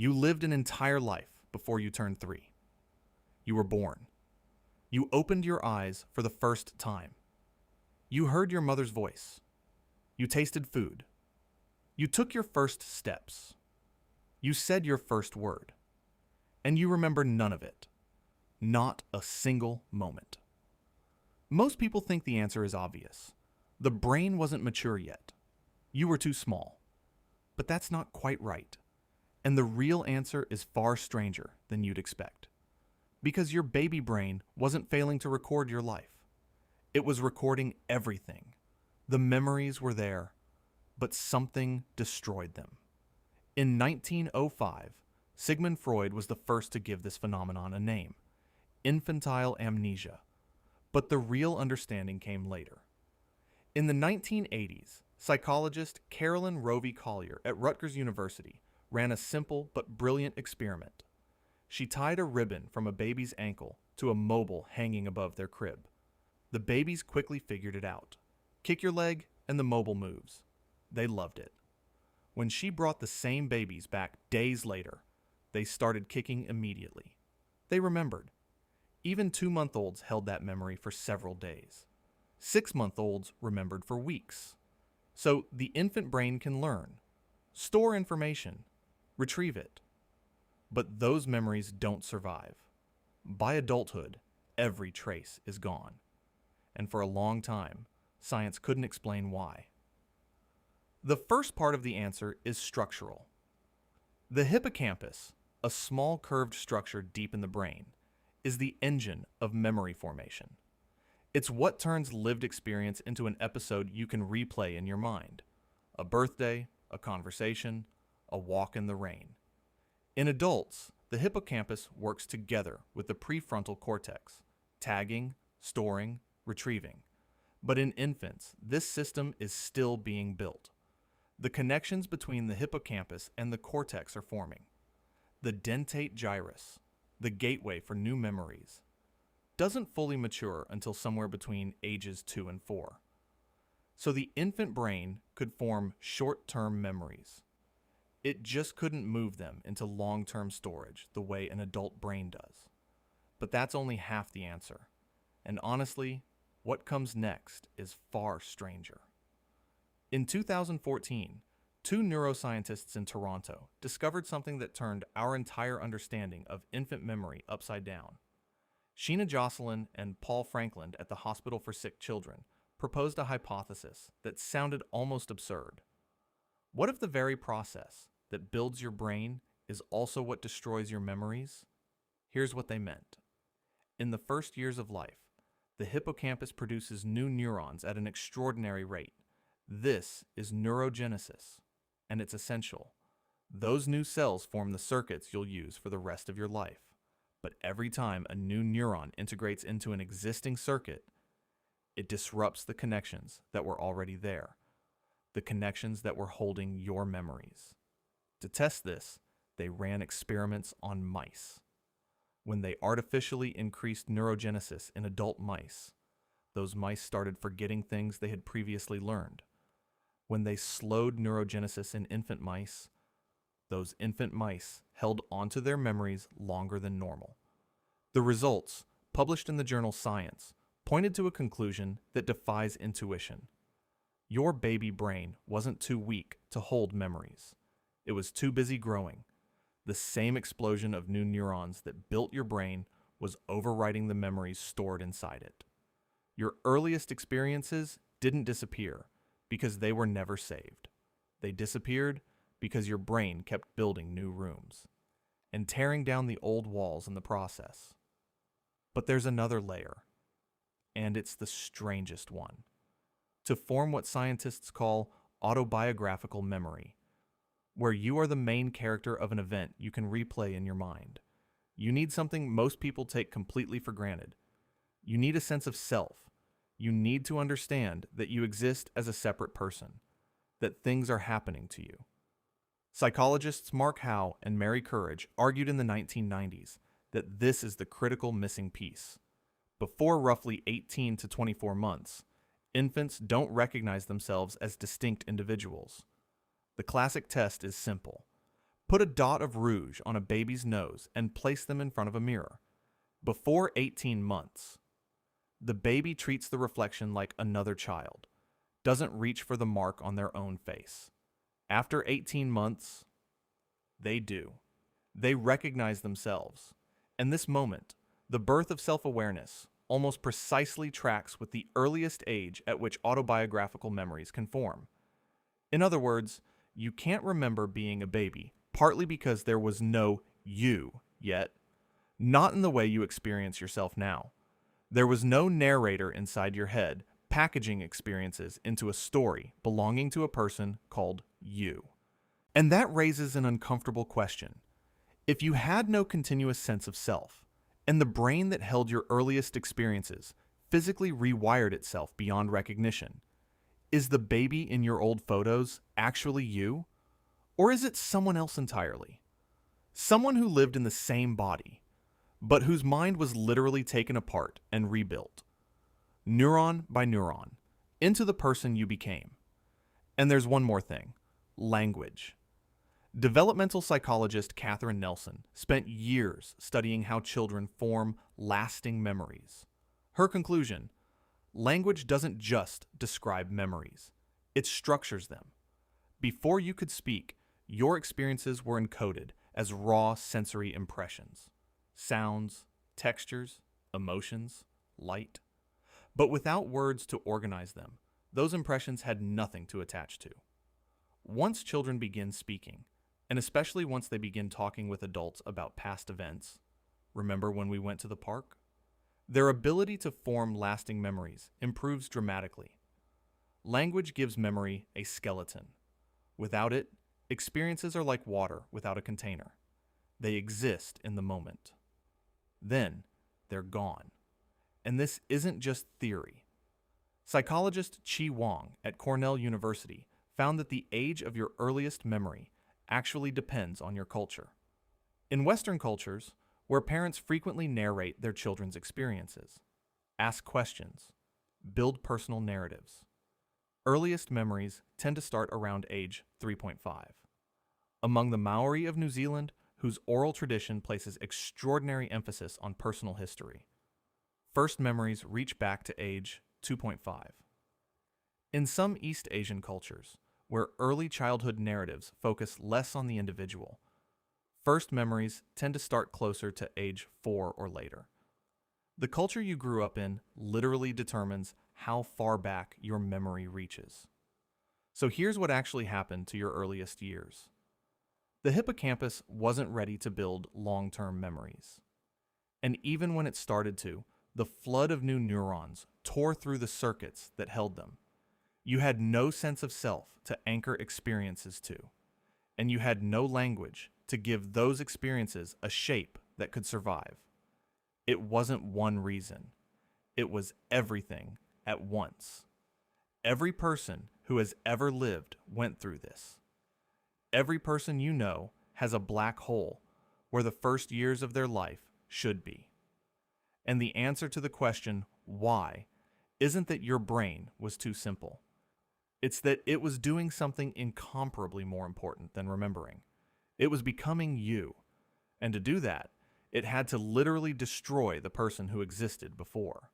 You lived an entire life before you turned 3. You were born. You opened your eyes for the first time. You heard your mother's voice. You tasted food. You took your first steps. You said your first word. And you remember none of it. Not a single moment. Most people think the answer is obvious. The brain wasn't mature yet. You were too small. But that's not quite right. And the real answer is far stranger than you'd expect. Because your baby brain wasn't failing to record your life. It was recording everything. The memories were there, but something destroyed them. In 1905, Sigmund Freud was the first to give this phenomenon a name, infantile amnesia. But the real understanding came later. In the 1980s, psychologist Carolyn Rovey Collier at Rutgers University ran a simple but brilliant experiment. She tied a ribbon from a baby's ankle to a mobile hanging above their crib. The babies quickly figured it out. Kick your leg and the mobile moves. They loved it. When she brought the same babies back days later, they started kicking immediately. They remembered. Even 2-month-olds held that memory for several days. 6-month-olds remembered for weeks. So the infant brain can learn, store information, retrieve it. But those memories don't survive. By adulthood, every trace is gone. And for a long time, science couldn't explain why. The first part of the answer is structural. The hippocampus, a small curved structure deep in the brain, is the engine of memory formation. It's what turns lived experience into an episode you can replay in your mind. A birthday, a conversation, a walk in the rain. In adults, the hippocampus works together with the prefrontal cortex, tagging, storing, retrieving. But in infants, this system is still being built. The connections between the hippocampus and the cortex are forming. The dentate gyrus, the gateway for new memories, doesn't fully mature until somewhere between ages 2 and 4. So the infant brain could form short-term memories. It just couldn't move them into long-term storage the way an adult brain does. But that's only half the answer. And honestly, what comes next is far stranger. In 2014, 2 neuroscientists in Toronto discovered something that turned our entire understanding of infant memory upside down. Sheena Jocelyn and Paul Franklin at the Hospital for Sick Children proposed a hypothesis that sounded almost absurd. What if the very process that builds your brain is also what destroys your memories? Here's what they meant. In the first years of life, the hippocampus produces new neurons at an extraordinary rate. This is neurogenesis, and it's essential. Those new cells form the circuits you'll use for the rest of your life. But every time a new neuron integrates into an existing circuit, it disrupts the connections that were already there, the connections that were holding your memories. To test this, they ran experiments on mice. When they artificially increased neurogenesis in adult mice, those mice started forgetting things they had previously learned. When they slowed neurogenesis in infant mice, those infant mice held onto their memories longer than normal. The results, published in the journal Science, pointed to a conclusion that defies intuition. Your baby brain wasn't too weak to hold memories. It was too busy growing. The same explosion of new neurons that built your brain was overwriting the memories stored inside it. Your earliest experiences didn't disappear because they were never saved. They disappeared because your brain kept building new rooms and tearing down the old walls in the process. But there's another layer, and it's the strangest one. To form what scientists call autobiographical memory, where you are the main character of an event you can replay in your mind, you need something most people take completely for granted. You need a sense of self. You need to understand that you exist as a separate person, that things are happening to you. Psychologists Mark Howe and Mary Courage argued in the 1990s that this is the critical missing piece. Before roughly 18 to 24 months, infants don't recognize themselves as distinct individuals. The classic test is simple. Put a dot of rouge on a baby's nose and place them in front of a mirror. Before 18 months, the baby treats the reflection like another child, doesn't reach for the mark on their own face. After 18 months, they do. They recognize themselves. And this moment, the birth of self-awareness, almost precisely tracks with the earliest age at which autobiographical memories can form. In other words, you can't remember being a baby, partly because there was no you yet, not in the way you experience yourself now. There was no narrator inside your head packaging experiences into a story belonging to a person called you. And that raises an uncomfortable question. If you had no continuous sense of self, and the brain that held your earliest experiences physically rewired itself beyond recognition, is the baby in your old photos actually you? Or is it someone else entirely? Someone who lived in the same body, but whose mind was literally taken apart and rebuilt, neuron by neuron, into the person you became. And there's one more thing: language. Developmental psychologist Catherine Nelson spent years studying how children form lasting memories. Her conclusion: language doesn't just describe memories, it structures them. Before you could speak, your experiences were encoded as raw sensory impressions: sounds, textures, emotions, light. But without words to organize them, those impressions had nothing to attach to. Once children begin speaking, and especially once they begin talking with adults about past events, remember when we went to the park? Their ability to form lasting memories improves dramatically. Language gives memory a skeleton. Without it, experiences are like water without a container. They exist in the moment. Then, they're gone. And this isn't just theory. Psychologist Chi Wang at Cornell University found that the age of your earliest memory actually depends on your culture. In Western cultures, where parents frequently narrate their children's experiences, ask questions, build personal narratives, earliest memories tend to start around age 3.5. Among the Maori of New Zealand, whose oral tradition places extraordinary emphasis on personal history, first memories reach back to age 2.5. In some East Asian cultures, where early childhood narratives focus less on the individual, first memories tend to start closer to age 4 or later. The culture you grew up in literally determines how far back your memory reaches. So here's what actually happened to your earliest years. The hippocampus wasn't ready to build long-term memories. And even when it started to, the flood of new neurons tore through the circuits that held them. You had no sense of self to anchor experiences to, and you had no language to give those experiences a shape that could survive. It wasn't one reason. It was everything at once. Every person who has ever lived went through this. Every person you know has a black hole where the first years of their life should be. And the answer to the question, why, isn't that your brain was too simple. It's that it was doing something incomparably more important than remembering. It was becoming you. And to do that, it had to literally destroy the person who existed before.